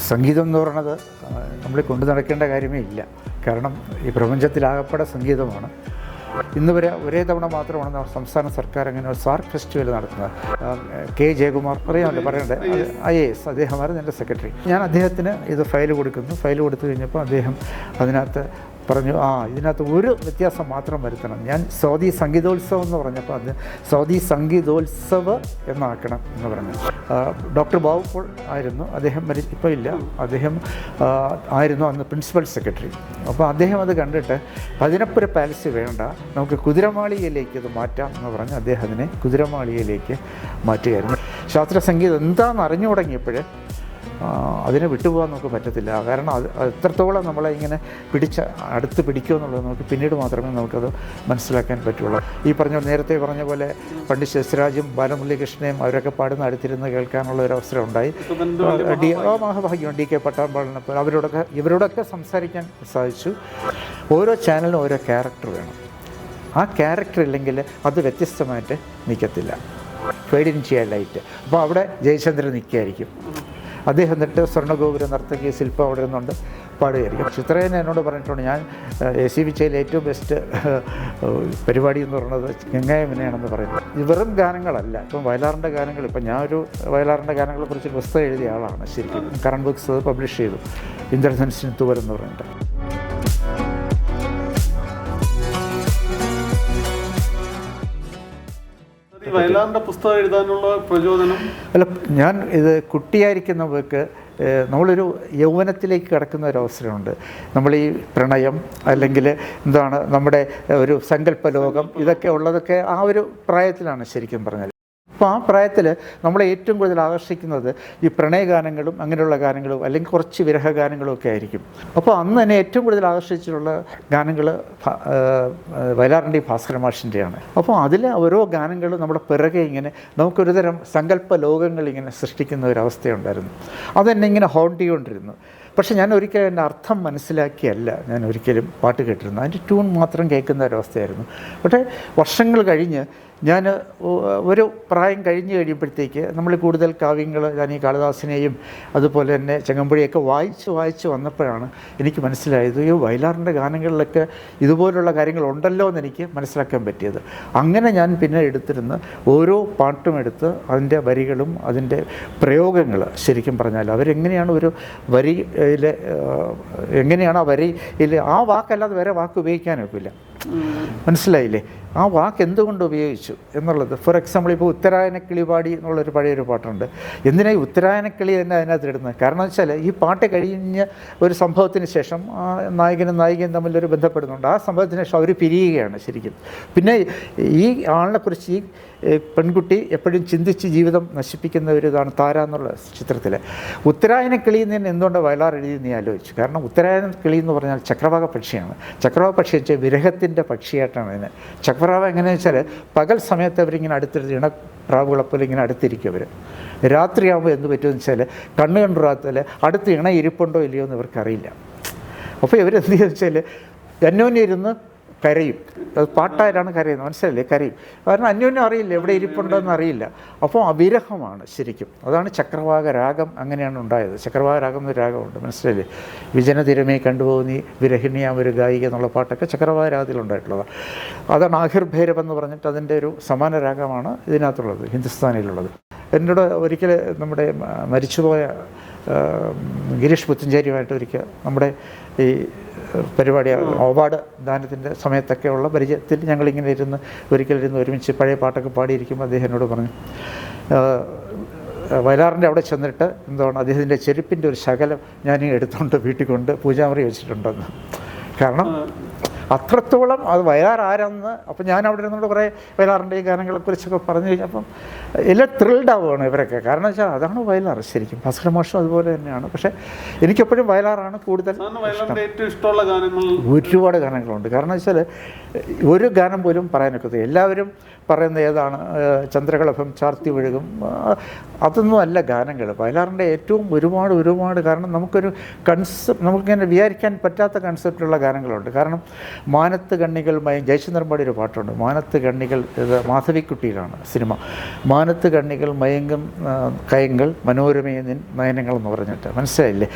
സംഗീതം എന്ന് പറയുന്നത് നമ്മൾ കൊണ്ടു നടക്കേണ്ട കാര്യമേ ഇല്ല. കാരണം ഈ പ്രപഞ്ചത്തിലാകപ്പെടെ സംഗീതമാണ്. ഇന്ന് വരെ ഒരേ തവണ മാത്രമാണ് സംസ്ഥാന സർക്കാർ അങ്ങനെ ഒരു സാർക്ക് ഫെസ്റ്റിവൽ നടത്തുന്നത്. കെ ജയകുമാർ പറയണ്ടേ IAS അദ്ദേഹമായിരുന്നു എൻ്റെ സെക്രട്ടറി. ഞാൻ അദ്ദേഹത്തിന് ഇത് ഫയൽ കൊടുക്കുന്നു. ഫയൽ കൊടുത്തു കഴിഞ്ഞപ്പോൾ അദ്ദേഹം അതിനകത്ത് പറഞ്ഞു, ഇതിനകത്ത് ഒരു വ്യത്യാസം മാത്രം വരുത്തണം. ഞാൻ സ്വാതി സംഗീതോത്സവം എന്ന് പറഞ്ഞപ്പോൾ അത് സ്വാതി സംഗീതോത്സവ് എന്നാക്കണം എന്ന് പറഞ്ഞു. ഡോക്ടർ ബാബു പോൾ ആയിരുന്നു, അദ്ദേഹം ഇപ്പോൾ ഇല്ല, അദ്ദേഹം ആയിരുന്നു അന്ന് പ്രിൻസിപ്പൽ സെക്രട്ടറി. അപ്പോൾ അദ്ദേഹം അത് കണ്ടിട്ട് പതിനപ്പുര പാലസ് വേണ്ട, നമുക്ക് കുതിരമാളികയിലേക്ക് ഇത് മാറ്റാം എന്ന് പറഞ്ഞ് അദ്ദേഹം അതിനെ കുതിരമാളികയിലേക്ക് മാറ്റുകയായിരുന്നു. ശാസ്ത്രീയ സംഗീതം എന്താണെന്ന് അറിഞ്ഞു തുടങ്ങിയപ്പോൾ അതിനെ വിട്ടുപോകാൻ നമുക്ക് പറ്റത്തില്ല. കാരണം അത് എത്രത്തോളം നമ്മളെ ഇങ്ങനെ അടുത്ത് പിടിക്കുമെന്നുള്ളത് നമുക്ക് പിന്നീട് മാത്രമേ നമുക്കത് മനസ്സിലാക്കാൻ പറ്റുള്ളൂ. ഈ നേരത്തെ പറഞ്ഞ പോലെ പണ്ഡിറ്റ് ശശിരാജും ബാലമുരളീകൃഷ്ണനെയും അവരൊക്കെ പാടുന്ന അടുത്തിരുന്ന് കേൾക്കാനുള്ള ഒരു അവസരം ഉണ്ടായി. മഹാഭാഗ്യം DK പട്ടാമ്പാളിനെ പോലെ ഇവരോടൊക്കെ സംസാരിക്കാൻ സാധിച്ചു. ഓരോ ചാനലിനും ഓരോ ക്യാരക്ടർ വേണം. ആ ക്യാരക്ടർ ഇല്ലെങ്കിൽ അത് വ്യത്യസ്തമായിട്ട് നിൽക്കത്തില്ല, ഫെയ്ഡിൻ ചെയ്യാനായിട്ട്. അപ്പോൾ അവിടെ ജയചന്ദ്രൻ നിൽക്കുകയായിരിക്കും. അദ്ദേഹം എന്നിട്ട് സ്വർണ്ണഗോപുര നർത്തകി ശില്പം അവിടെ നിന്നുകൊണ്ട് പാടുകയായിരിക്കും. ചിത്രേനെ എന്നോട് പറഞ്ഞിട്ടുണ്ട്, ഞാൻ ACBCയിൽ ഏറ്റവും ബെസ്റ്റ് പരിപാടി എന്ന് പറയുന്നത് ഗംഗായമുനയാണെന്ന് പറയുന്നത്. ഇത് വെറും ഗാനങ്ങളല്ല. ഇപ്പം വയലാറിൻ്റെ ഗാനങ്ങൾ, ഇപ്പം ഞാനൊരു വയലാറിൻ്റെ ഗാനങ്ങളെക്കുറിച്ച് പുസ്തകം എഴുതിയ ആളാണ് ശരിക്കും. കറണ്ട് ബുക്സ് പബ്ലിഷ് ചെയ്തു, ഇന്ദ്രധനുസിന് തൂവൽ എന്ന് പറഞ്ഞിട്ട്. വയലാറിൻ്റെ പുസ്തകം എഴുതാനുള്ള പ്രചോദനം? അല്ല, ഞാൻ ഇത് കുട്ടിയായിരിക്കുന്നവർക്ക് നമ്മളൊരു യൗവനത്തിലേക്ക് കടക്കുന്ന ഒരു അവസരമുണ്ട്. നമ്മൾ ഈ പ്രണയം അല്ലെങ്കിൽ എന്താണ് നമ്മുടെ ഒരു സങ്കല്പ ലോകം ഇതൊക്കെ ഉള്ളതൊക്കെ ആ ഒരു പ്രായത്തിലാണ് ശരിക്കും പറഞ്ഞാൽ. അപ്പോൾ ആ പ്രായത്തിൽ നമ്മളെ ഏറ്റവും കൂടുതൽ ആകർഷിക്കുന്നത് ഈ പ്രണയഗാനങ്ങളും അങ്ങനെയുള്ള ഗാനങ്ങളും അല്ലെങ്കിൽ കുറച്ച് വിരഹഗാനങ്ങളും ഒക്കെ ആയിരിക്കും. അപ്പോൾ അന്ന് തന്നെ ഏറ്റവും കൂടുതൽ ആകർഷിച്ചിട്ടുള്ള ഗാനങ്ങൾ വയലാറിൻ്റെയും ഭാസ്കര മാഷിൻ്റെയാണ്. അപ്പോൾ അതിലെ ഓരോ ഗാനങ്ങളും നമ്മുടെ പിറകെ ഇങ്ങനെ നമുക്കൊരു തരം സങ്കല്പ ലോകങ്ങൾ ഇങ്ങനെ സൃഷ്ടിക്കുന്ന ഒരവസ്ഥയുണ്ടായിരുന്നു. അതെന്നെ ഇങ്ങനെ ഹോണ്ട് ചെയ്തുകൊണ്ടിരുന്നു. പക്ഷേ ഞാൻ ഒരിക്കലും എൻ്റെ അർത്ഥം മനസ്സിലാക്കിയല്ല ഞാൻ ഒരിക്കലും പാട്ട് കേട്ടിരുന്നത്. അതിൻ്റെ ട്യൂൺ മാത്രം കേൾക്കുന്ന ഒരവസ്ഥയായിരുന്നു. പക്ഷേ വർഷങ്ങൾ കഴിഞ്ഞ് ഞാൻ ഒരു പ്രായം കഴിഞ്ഞ് കഴിയുമ്പോഴത്തേക്ക് നമ്മൾ കൂടുതൽ കാവ്യങ്ങൾ, ഞാൻ ഈ കാളിദാസനെയും അതുപോലെ തന്നെ ചങ്ങമ്പുഴയൊക്കെ വായിച്ച് വന്നപ്പോഴാണ് എനിക്ക് മനസ്സിലായത്, ഈ വയലാറിൻ്റെ ഗാനങ്ങളിലൊക്കെ ഇതുപോലുള്ള കാര്യങ്ങളുണ്ടല്ലോ എന്ന് എനിക്ക് മനസ്സിലാക്കാൻ പറ്റിയത്. അങ്ങനെ ഞാൻ പിന്നെ എടുത്തിരുന്ന് ഓരോ പാട്ടും എടുത്ത് അതിൻ്റെ വരികളും അതിൻ്റെ പ്രയോഗങ്ങൾ ശരിക്കും പറഞ്ഞാൽ അവരെങ്ങനെയാണ് ഒരു വരിയിൽ എങ്ങനെയാണ് ആ വരിയിൽ ആ വാക്കല്ലാതെ വേറെ വാക്ക് ഉപയോഗിക്കാനൊക്കില്ല. മനസ്സിലായില്ലേ? ആ വാക്ക് എന്തുകൊണ്ട് ഉപയോഗിച്ചു എന്നുള്ളത്. ഫോർ എക്സാമ്പിൾ, ഇപ്പോൾ ഉത്തരായനക്കിളി പാടി എന്നുള്ളൊരു പഴയൊരു പാട്ടുണ്ട്. എന്തിനാ ഈ ഉത്തരായനക്കിളി തന്നെ അതിനകത്ത് ഇടുന്നത്? കാരണം വെച്ചാൽ ഈ പാട്ട് കഴിഞ്ഞ ഒരു സംഭവത്തിന് ശേഷം നായകനും നായികയും തമ്മിലൊരു ബന്ധപ്പെടുന്നുണ്ട്. ആ സംഭവത്തിന് ശേഷം അവർ പിരിയുകയാണ് ശരിക്കും. പിന്നെ ഈ ആളിനെക്കുറിച്ച് ഈ പെൺകുട്ടി എപ്പോഴും ചിന്തിച്ച് ജീവിതം നശിപ്പിക്കുന്ന ഒരു ഇതാണ് താര എന്നുള്ള ചിത്രത്തിൽ. ഉത്തരായനക്കിളി എന്ന് തന്നെ എന്തുകൊണ്ട് വയലാർ എഴുതി നീ ആലോചിച്ചു. കാരണം ഉത്തരായനക്കിളി എന്ന് പറഞ്ഞാൽ ചക്രവാക പക്ഷിയാണ്. ചക്രവാക പക്ഷി വെച്ചാൽ വിരഹത്തിൻ്റെ പക്ഷിയായിട്ടാണ് അതിന്. ചക്രവാക എങ്ങനെയാണെന്ന് വെച്ചാൽ പകൽ സമയത്ത് അവരിങ്ങനെ അടുത്തിരുന്ന് ഇണപ്രാവുകളെപ്പോലെ ഇങ്ങനെ അടുത്തിരിക്കും അവർ. രാത്രിയാകുമ്പോൾ എന്ത് പറ്റുമെന്ന് വെച്ചാൽ കണ്ണ് കണ്ടുറാത്തൽ അടുത്ത് ഇണ ഇരിപ്പുണ്ടോ ഇല്ലയോ എന്ന് ഇവർക്കറിയില്ല. അപ്പോൾ ഇവരെന്ത് ചെയ്യുക വെച്ചാൽ അന്യോന്യം ഇരുന്ന് കരയും. അത് പാട്ടായിട്ടാണ് കരയുന്നത്, മനസ്സിലല്ലേ? കരയും. കാരണം അന്യോന്യം അറിയില്ല, എവിടെ ഇരിപ്പുണ്ടോ എന്നറിയില്ല. അപ്പോൾ അവിരഹമാണ് ശരിക്കും. അതാണ് ചക്രവാക രാഗം, അങ്ങനെയാണ് ഉണ്ടായത്. ചക്രവാക രാഗം എന്നൊരു രാഗമുണ്ട്, മനസ്സിലല്ലേ? വിജനതിരമേ കണ്ടുപോകുന്നീ വിരഹിണിയാം ഒരു ഗായിക എന്നുള്ള പാട്ടൊക്കെ ചക്രവാക രാഗത്തിലുണ്ടായിട്ടുള്ളതാണ്. അതാണ് ആഹിർഭൈരവ് എന്ന് പറഞ്ഞിട്ട് അതിൻ്റെ ഒരു സമാന രാഗമാണ് ഇതിനകത്തുള്ളത്, ഹിന്ദുസ്ഥാനിയിലുള്ളത്. എന്നോട് ഒരിക്കൽ നമ്മുടെ മരിച്ചുപോയ ഗിരീഷ് പുത്തഞ്ചേരിയുമായിട്ട് ഒരിക്കൽ നമ്മുടെ ഈ പരിപാടി അവാർഡ് ദാനത്തിൻ്റെ സമയത്തൊക്കെയുള്ള പരിചയത്തിൽ ഞങ്ങളിങ്ങനെ ഒരിക്കലിരുന്ന് ഒരുമിച്ച് പഴയ പാട്ടൊക്കെ പാടിയിരിക്കുമ്പോൾ അദ്ദേഹം എന്നോട് പറഞ്ഞു, വയലാറിൻ്റെ അവിടെ ചെന്നിട്ട് എന്താണ് അദ്ദേഹത്തിൻ്റെ ചെരുപ്പിൻ്റെ ഒരു ശകലം ഞാൻ എടുത്തുകൊണ്ട് വീട്ടിൽ കൊണ്ട് പൂജാമുറി വെച്ചിട്ടുണ്ടെന്ന്. കാരണം അത്രത്തോളം അത് വയലാർ ആരാന്ന്. അപ്പം ഞാൻ അവിടെ ഇരുന്നുകൊണ്ട് കുറേ വയലാറിൻ്റെ ഈ ഗാനങ്ങളെക്കുറിച്ചൊക്കെ പറഞ്ഞു കഴിഞ്ഞപ്പം എല്ലാം ത്രിൽഡ് ആവുകയാണ് ഇവരൊക്കെ. കാരണം വെച്ചാൽ അതാണ് വയലാർ ശരിക്കും. ഭാസ്കര മാഷും അതുപോലെ തന്നെയാണ്. പക്ഷേ എനിക്കെപ്പോഴും വയലാറാണ് കൂടുതൽ ഇഷ്ടമുള്ള ഗാനങ്ങൾ. ഒരുപാട് ഗാനങ്ങളുണ്ട്. കാരണം വെച്ചാൽ ഒരു ഗാനം പോലും പറയാനൊക്കത്തില്ല. എല്ലാവരും പറയുന്ന ഏതാണ്? ചന്ദ്രകളഭം ചാർത്തി ഒഴുകും. അതൊന്നും അല്ല ഗാനങ്ങൾ. വയലാറിൻ്റെ ഏറ്റവും ഒരുപാട് കാരണം നമുക്കൊരു നമുക്കിങ്ങനെ വിചാരിക്കാൻ പറ്റാത്ത കൺസെപ്റ്റുള്ള ഗാനങ്ങളുണ്ട്. കാരണം മാനത്ത് കണ്ണികൾ ജയചന്ദ്രൻ പാടിയ ഒരു പാട്ടുണ്ട്, മാനത്ത് കണ്ണികൾ, ഇത് മാധവിക്കുട്ടിയിലാണ് സിനിമ. മാനത്ത് കണ്ണികൾ മയങ്കും കയങ്ങൾ മനോരമയെ നിൻ നയനങ്ങൾ എന്ന് പറഞ്ഞിട്ട്, മനസ്സിലായില്ലേ?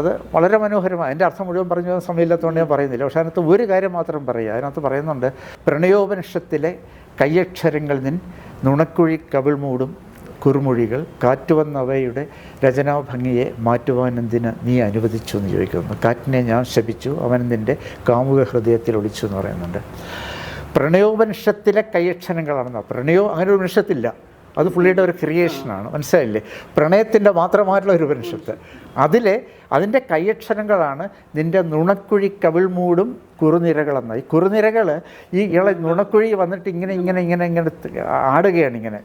അത് വളരെ മനോഹരമാണ്. അതിൻ്റെ അർത്ഥം മുഴുവൻ പറഞ്ഞു സമയമില്ലാത്തതുകൊണ്ട് ഞാൻ പറയുന്നില്ല. പക്ഷേ അതിനകത്ത് ഒരു കാര്യം മാത്രം പറയുക. അതിനകത്ത് പറയുന്നുണ്ട്, പ്രണയോപനിഷത്തിലെ കയ്യക്ഷരങ്ങൾ നിൻ നുണക്കുഴി കവിൾ മൂടും കുറുമൊഴികൾ കാറ്റുവന്നവയുടെ രചനാഭംഗിയെ മാറ്റുവാനെന്തിന് നീ അനുവദിച്ചു എന്ന് ചോദിക്കുന്നു. കാറ്റിനെ ഞാൻ ശപിച്ചു, അവൻ നിൻ്റെ കാമുക ഹൃദയത്തിൽ ഒളിച്ചു എന്ന് പറയുന്നുണ്ട്. പ്രണയോപനിഷത്തിലെ കയ്യക്ഷരങ്ങളാണെന്നോ, അങ്ങനെ ഒരു ഉപനിഷത്തില്ല, അത് പുള്ളിയുടെ ഒരു ക്രിയേഷനാണ്, മനസ്സിലായില്ലേ? പ്രണയത്തിൻ്റെ മാത്രമായിട്ടുള്ള ഒരു ഉപനിഷത്ത്. അതിൻ്റെ കയ്യക്ഷരങ്ങളാണ് നിൻ്റെ നുണക്കുഴി കവിൾ മൂടും കുറുനിരകളെന്നായി. കുറുനിരകൾ ഈ നുണക്കുഴി വന്നിട്ട് ഇങ്ങനെ ആടുകയാണ്, ഇങ്ങനെ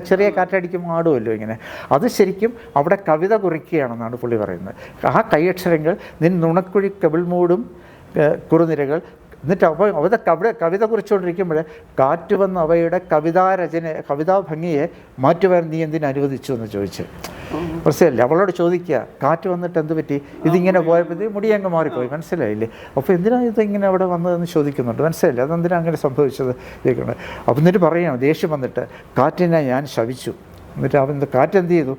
ചെറിയ കാറ്റടിക്കുമ്പോൾ ആടുമല്ലോ ഇങ്ങനെ. അത് ശരിക്കും അവിടെ കവിത കുറിക്കുകയാണെന്നാണ് പുള്ളി പറയുന്നത്. ആ കയ്യക്ഷരങ്ങൾ നിൻ നുണക്കുഴി കവിൾ മൂടും കുറുനിരകൾ. എന്നിട്ട് അവിടെ കവിത കുറിച്ചുകൊണ്ടിരിക്കുമ്പോൾ കാറ്റ് വന്ന് അവയുടെ കവിതാ ഭംഗിയെ മാറ്റുവാൻ നീ എന്തിനു അനുവദിച്ചു എന്ന് ചോദിച്ച്. മനസ്സിലായില്ലേ? അവളോട് ചോദിക്കുക, കാറ്റ് വന്നിട്ട് എന്ത് പറ്റി, ഇതിങ്ങനെ പോയപ്പോഴത്തേക്ക് മുടി അങ്ങ് മാറിപ്പോയി, മനസ്സിലായില്ലേ? അപ്പോൾ എന്തിനാണ് ഇതിങ്ങനെ അവിടെ വന്നതെന്ന് ചോദിക്കുന്നുണ്ട്, മനസ്സിലായില്ലേ? അതെന്തിനാണ് അങ്ങനെ സംഭവിച്ചത് ചോദിക്കുന്നത്. അപ്പം എന്നിട്ട് പറയുകയാണ്, ദേഷ്യം വന്നിട്ട്, കാറ്റിനെ ഞാൻ ശപിച്ചു. എന്നിട്ട് കാറ്റെന്ത് ചെയ്തു,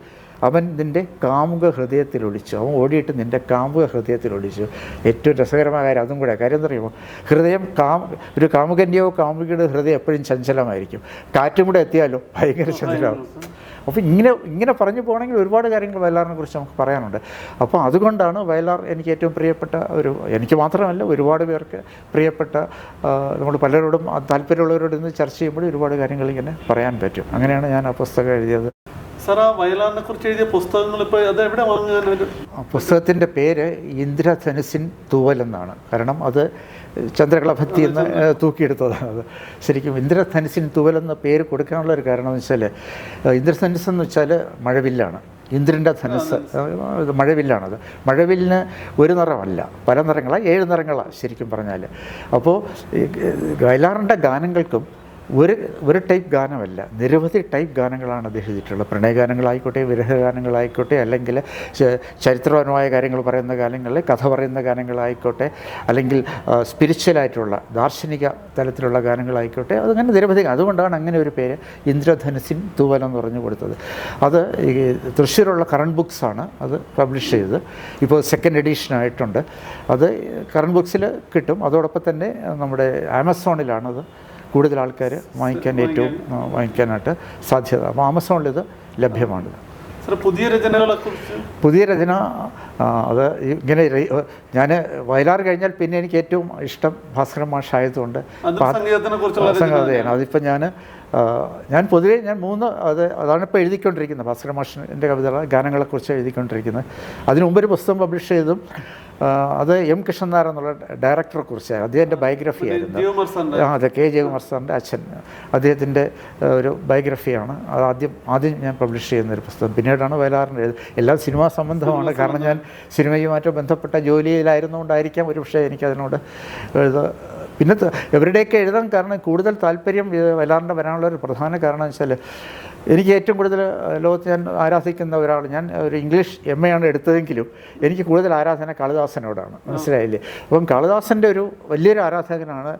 അവൻ നിൻ്റെ കാമുക ഹൃദയത്തിൽ ഒളിച്ചു. അവൻ ഓടിയിട്ട് നിൻ്റെ കാമുക ഹൃദയത്തിൽ ഒളിച്ചു. ഏറ്റവും രസകരമായ കാര്യം അതും കൂടെ. കാര്യം എന്താ പറയുമ്പോൾ, ഹൃദയം ഒരു കാമുകൻ്റെയോ കാമുകിയുടെ ഹൃദയം എപ്പോഴും ചഞ്ചലമായിരിക്കും. കാറ്റും കൂടെ എത്തിയാലോ ഭയങ്കര ചഞ്ചലമാകും. അപ്പോൾ ഇങ്ങനെ പറഞ്ഞു പോകണമെങ്കിൽ ഒരുപാട് കാര്യങ്ങൾ വയലാറിനെ കുറിച്ച് നമുക്ക് പറയാനുണ്ട്. അപ്പോൾ അതുകൊണ്ടാണ് വയലാർ എനിക്ക് ഏറ്റവും പ്രിയപ്പെട്ട എനിക്ക് മാത്രമല്ല ഒരുപാട് പേർക്ക് പ്രിയപ്പെട്ട, നമ്മൾ പലരോടും താല്പര്യമുള്ളവരോട് ഇന്ന് ചർച്ച ചെയ്യുമ്പോൾ ഒരുപാട് കാര്യങ്ങൾ ഇങ്ങനെ പറയാൻ പറ്റും. അങ്ങനെയാണ് ഞാൻ ആ പുസ്തകം എഴുതിയത്. സാർ, ആ വയലാറിനെ കുറിച്ച് എഴുതിയ പുസ്തകങ്ങൾ ഇപ്പോൾ അതെവിടെ വാങ്ങാൻ? പുസ്തകത്തിൻ്റെ പേര് ഇന്ദ്രധനുസിൻ തൂവൽ എന്നാണ്. കാരണം അത് ചന്ദ്രകളഭത്തി എന്ന് തൂക്കിയെടുത്തതാണ്. അത് ശരിക്കും ഇന്ദ്രധനുസിൻ തൂവൽ എന്ന പേര് കൊടുക്കാനുള്ള ഒരു കാരണം എന്ന് വെച്ചാൽ, ഇന്ദ്രധനുസ് എന്ന് വെച്ചാൽ മഴവില്ലാണ്. ഇന്ദ്രൻ്റെ ധനുസ് മഴവില്ലാണത്. മഴവില്ലിന് ഒരു നിറമല്ല, പല നിറങ്ങളാണ്, 7 നിറങ്ങളാണ് ശരിക്കും പറഞ്ഞാൽ. അപ്പോൾ വയലാറിൻ്റെ ഗാനങ്ങൾക്കും ഒരു ടൈപ്പ് ഗാനമല്ല, നിരവധി ടൈപ്പ് ഗാനങ്ങളാണ് അദ്ദേഹം എഴുതിയിട്ടുള്ളത്. പ്രണയഗാനങ്ങളായിക്കോട്ടെ, വിരഹഗാനങ്ങളായിക്കോട്ടെ, അല്ലെങ്കിൽ ചരിത്രപരമായ കാര്യങ്ങൾ പറയുന്ന ഗാനങ്ങളിൽ കഥ പറയുന്ന ഗാനങ്ങളായിക്കോട്ടെ, അല്ലെങ്കിൽ സ്പിരിച്വലായിട്ടുള്ള ദാർശനിക തലത്തിലുള്ള ഗാനങ്ങളായിക്കോട്ടെ, അതങ്ങനെ നിരവധി. അതുകൊണ്ടാണ് അങ്ങനെ ഒരു പേര് ഇന്ദ്രധനുസിൻ തൂവൽ എന്ന് പറഞ്ഞു കൊടുത്തത്. അത് ഈ തൃശ്ശൂരുള്ള കറണ്ട് ബുക്സാണ് അത് പബ്ലിഷ് ചെയ്തത്. ഇപ്പോൾ 2nd എഡിഷനായിട്ടുണ്ട്. അത് കറണ്ട് ബുക്സിൽ കിട്ടും. അതോടൊപ്പം തന്നെ നമ്മുടെ ആമസോണിലാണത് കൂടുതൽ ആൾക്കാർ വാങ്ങിക്കാനായിട്ട് സാധ്യത. അപ്പോൾ ആമസോണിൽ ഇത് ലഭ്യമാണ്. പുതിയ രചന അത് ഇങ്ങനെ ഞാൻ വയലാർ കഴിഞ്ഞാൽ പിന്നെ എനിക്ക് ഏറ്റവും ഇഷ്ടം ഭാസ്കരൻ മാഷ് ആയതുകൊണ്ട് സംഗീതമാണ്. അതിപ്പോൾ ഞാൻ പൊതുവേ 3 അതാണ് ഇപ്പോൾ എഴുതിക്കൊണ്ടിരിക്കുന്നത്. ഭാസ്കരൻ മാഷിൻ്റെ ഗാനങ്ങളെക്കുറിച്ച് എഴുതിക്കൊണ്ടിരിക്കുന്നത്. അതിനു മുമ്പൊരു പുസ്തകം പബ്ലിഷ് ചെയ്തും അത് എം കൃഷ്ണനായർ എന്നുള്ള ഡയറക്ടറെ കുറിച്ചാണ്. അദ്ദേഹത്തിൻ്റെ ബയോഗ്രഫി ആയിരുന്നു. അതെ, കെ ജയകുമാർ സാറിൻ്റെ അച്ഛൻ, അദ്ദേഹത്തിൻ്റെ ഒരു ബയോഗ്രഫിയാണ്. അത് ആദ്യം ഞാൻ പബ്ലിഷ് ചെയ്യുന്നൊരു പുസ്തകം. പിന്നീടാണ് വയലാറിൻ്റെ എല്ലാം സിനിമാ സംബന്ധമാണ്. കാരണം ഞാൻ സിനിമയുമായിട്ട് ബന്ധപ്പെട്ട ജോലിയിലായിരുന്നുകൊണ്ടായിരിക്കാം ഒരു പക്ഷേ എനിക്കതിനോട് പിന്നെ എവരുടെയൊക്കെ എഴുതാൻ കാരണം കൂടുതൽ താല്പര്യം വയലാറിൻ്റെ വരാനുള്ള ഒരു പ്രധാന കാരണം എന്ന് വെച്ചാൽ, എനിക്ക് ഏറ്റവും കൂടുതൽ ലോകത്ത് ഞാൻ ആരാധിക്കുന്ന ഒരാൾ, ഞാൻ ഒരു ഇംഗ്ലീഷ് MA ആണ് എടുത്തതെങ്കിലും എനിക്ക് കൂടുതൽ ആരാധന കാളിദാസനോടാണ്, മനസ്സിലായില്ലേ? അപ്പം കാളിദാസൻ്റെ ഒരു വലിയൊരു ആരാധകനാണ്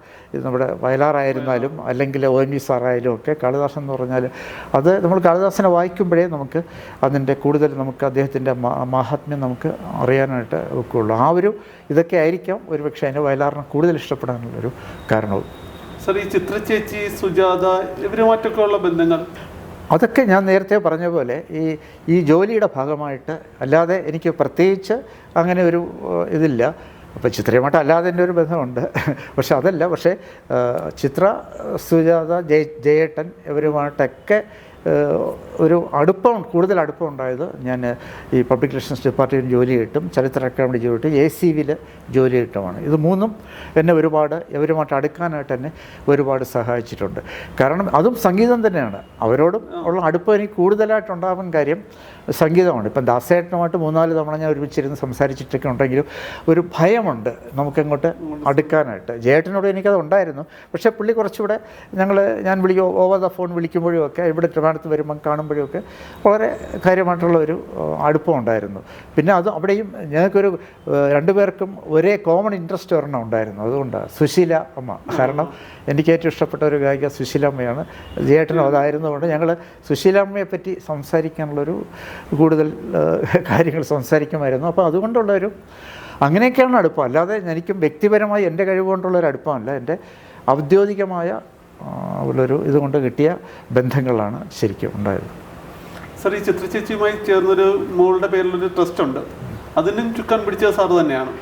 നമ്മുടെ വയലാറായിരുന്നാലും അല്ലെങ്കിൽ ONV സാറായാലും ഒക്കെ. കാളിദാസൻ എന്ന് പറഞ്ഞാൽ അത് നമ്മൾ കാളിദാസനെ വായിക്കുമ്പോഴേ നമുക്ക് അതിൻ്റെ കൂടുതൽ നമുക്ക് അദ്ദേഹത്തിൻ്റെ മാഹാത്മ്യം നമുക്ക് അറിയാനായിട്ട് ഒക്കെയുള്ളൂ. ഇതൊക്കെ ആയിരിക്കാം ഒരുപക്ഷെ അതിന് വയലാറിനെ കൂടുതൽ ഇഷ്ടപ്പെടാനുള്ളൊരു കാരണവും. സാർ, ഈ ചിത്ര ചേച്ചി, സുജാത, ഇവരുമായിട്ടൊക്കെ ഉള്ള ബന്ധങ്ങൾ അതൊക്കെ ഞാൻ നേരത്തെ പറഞ്ഞ പോലെ ഈ ജോലിയുടെ ഭാഗമായിട്ട്, അല്ലാതെ എനിക്ക് പ്രത്യേകിച്ച് അങ്ങനെ ഒരു ഇതില്ല. അപ്പോൾ ചിത്രയുമായിട്ട് അല്ലാതെ എൻ്റെ ഒരു ബന്ധമുണ്ട്. പക്ഷേ ചിത്ര, സുജാത, ജയേട്ടൻ ഇവരുമായിട്ടൊക്കെ ഒരു കൂടുതൽ അടുപ്പം ഉണ്ടായത് ഞാൻ ഈ പബ്ലിക് റിലേഷൻസ് ഡിപ്പാർട്ട്മെൻറ്റ് ജോലി കിട്ടും, ചരിത്ര അക്കാദമി ജോലി കിട്ടും, ACVയിൽ ജോലി കിട്ടുമാണ്. ഇത് 3ഉം എന്നെ ഇവരുമായിട്ട് അടുക്കാനായിട്ട് എന്നെ ഒരുപാട് സഹായിച്ചിട്ടുണ്ട്. കാരണം അതും സംഗീതം തന്നെയാണ്. അവരോടും ഉള്ള അടുപ്പം എനിക്ക് കൂടുതലായിട്ടുണ്ടാകാൻ കാര്യം സംഗീതമാണ്. ഇപ്പം ദാസേട്ടനുമായിട്ട് 3-4 തവണ ഞാൻ ഒരുമിച്ചിരുന്ന് സംസാരിച്ചിട്ടൊക്കെ ഉണ്ടെങ്കിലും ഒരു ഭയമുണ്ട് നമുക്കങ്ങോട്ട് അടുക്കാനായിട്ട്. ജയേട്ടനോട് എനിക്കത് ഉണ്ടായിരുന്നു. പക്ഷേ പുള്ളി കുറച്ചുകൂടെ ഞാൻ ഓവർ ദ ഫോൺ വിളിക്കുമ്പോഴും ഒക്കെ ഇവിടെ ട്രിവാൻഡ്രത്ത് വരുമ്പം കാണുമ്പോഴൊക്കെ വളരെ കാര്യമായിട്ടുള്ള ഒരു അടുപ്പം ഉണ്ടായിരുന്നു. പിന്നെ അത് അവിടെയും ഞങ്ങൾക്കൊരു രണ്ടുപേർക്കും ഒരേ കോമൺ ഇൻട്രസ്റ്റ് ഒരെണ്ണം ഉണ്ടായിരുന്നു. അതുകൊണ്ടാണ് സുശീല അമ്മ. കാരണം എനിക്ക് ഏറ്റവും ഇഷ്ടപ്പെട്ട ഒരു ഗായിക സുശീലാമ്മയാണ്. ജയേട്ടനും അതായിരുന്നതുകൊണ്ട് ഞങ്ങൾ സുശീലാമ്മയെ പറ്റി സംസാരിക്കാനുള്ളൊരു കൂടുതൽ കാര്യങ്ങൾ സംസാരിക്കുമായിരുന്നു. അപ്പോൾ അതുകൊണ്ടുള്ളൊരു അങ്ങനെയൊക്കെയാണ് അടുപ്പം. അല്ലാതെ എനിക്കും വ്യക്തിപരമായി എൻ്റെ കഴിവുകൊണ്ടുള്ളൊരു അടുപ്പമല്ല, എൻ്റെ ഔദ്യോഗികമായ ഉള്ളൊരു ഇതുകൊണ്ട് കിട്ടിയ ബന്ധങ്ങളാണ് ശരിക്കും ഉണ്ടായത്. സാർ, ഈ ചിത്ര ചേച്ചിയുമായി ചേർന്നൊരു മോളുടെ പേരിലൊരു ട്രസ്റ്റ് ഉണ്ട്, അതിനും ചുക്കാൻ പിടിച്ചത് സാറ് തന്നെയാണ്.